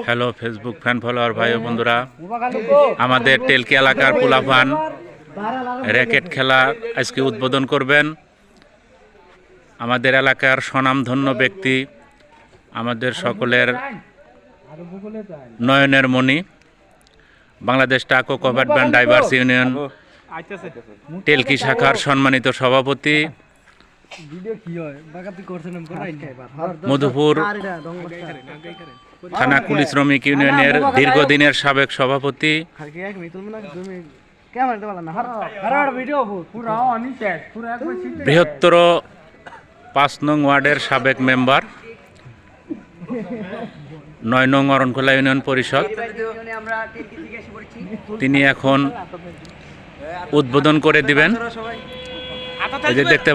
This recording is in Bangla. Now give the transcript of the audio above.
হ্যালো ফেসবুক ফ্যান ফলোয়ার ভাই ও বন্ধুরা, আমাদের টেলকি এলাকার পোলাপান র্যাকেট খেলা আজকে উদ্বোধন করবেন আমাদের এলাকার স্বনামধন্য ব্যক্তি, আমাদের সকলের নয়নের মণি, বাংলাদেশ টাকো কভারব্যান্ড ডাইভার্স ইউনিয়ন টেলকি শাখার সম্মানিত সভাপতি, মধুপুর থানা কুলি শ্রমিক ইউনিয়নের দীর্ঘদিনের সাবেক সভাপতি, বৃহত্তর ৫ নং ওয়ার্ডের সাবেক মেম্বার, ৯ নং অরণখোলা ইউনিয়ন পরিষদ, তিনি এখন উদ্বোধন করে দিবেন। এই যে দেখতে